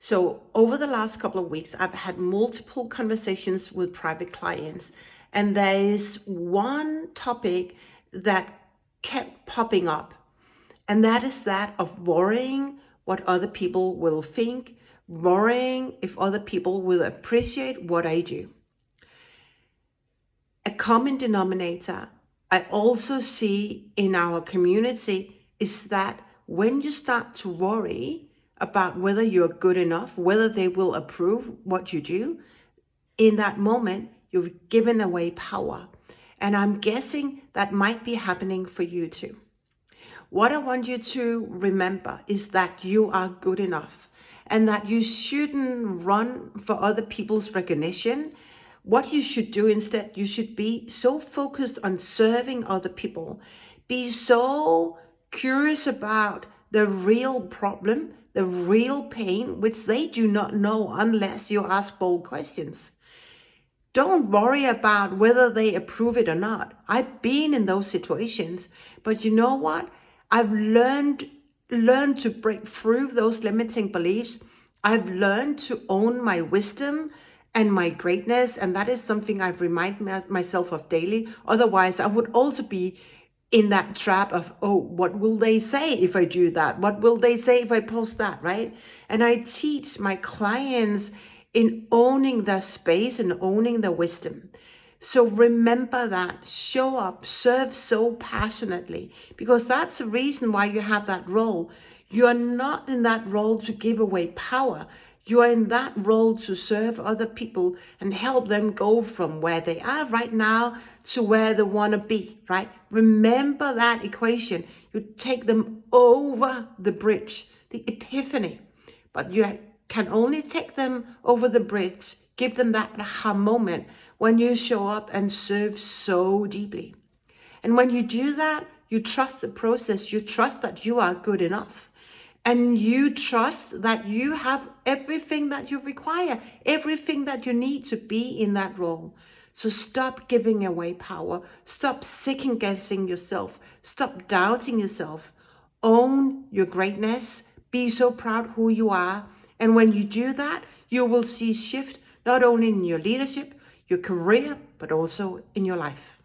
So over the last couple of weeks, I've had multiple conversations with private clients, and there is one topic that kept popping up, and that is that of worrying what other people will think, worrying if other people will appreciate what I do. A common denominator I also see in our community is that when you start to worry about whether you're good enough, whether they will approve what you do, in that moment, you've given away power. And I'm guessing that might be happening for you too. What I want you to remember is that you are good enough and that you shouldn't run for other people's recognition. What you should do instead, you should be so focused on serving other people, be so curious about the real problem, the real pain, which they do not know unless you ask bold questions. Don't worry about whether they approve it or not. I've been in those situations, but you know what? I've learned to break through those limiting beliefs. I've learned to own my wisdom and my greatness, and that is something I remind myself of daily. Otherwise, I would also be in that trap of, oh, what will they say if I do that? What will they say if I post that, right? And I teach my clients in owning their space and owning their wisdom. So remember that, show up, serve so passionately, because that's the reason why you have that role. You are not in that role to give away power. You are in that role to serve other people and help them go from where they are right now to where they want to be, right? Remember that equation. You take them over the bridge, the epiphany, but you can only take them over the bridge, give them that aha moment when you show up and serve so deeply. And when you do that, you trust the process, you trust that you are good enough. And you trust that you have everything that you require, everything that you need to be in that role. So stop giving away power. Stop second guessing yourself. Stop doubting yourself. Own your greatness. Be so proud who you are. And when you do that, you will see shift not only in your leadership, your career, but also in your life.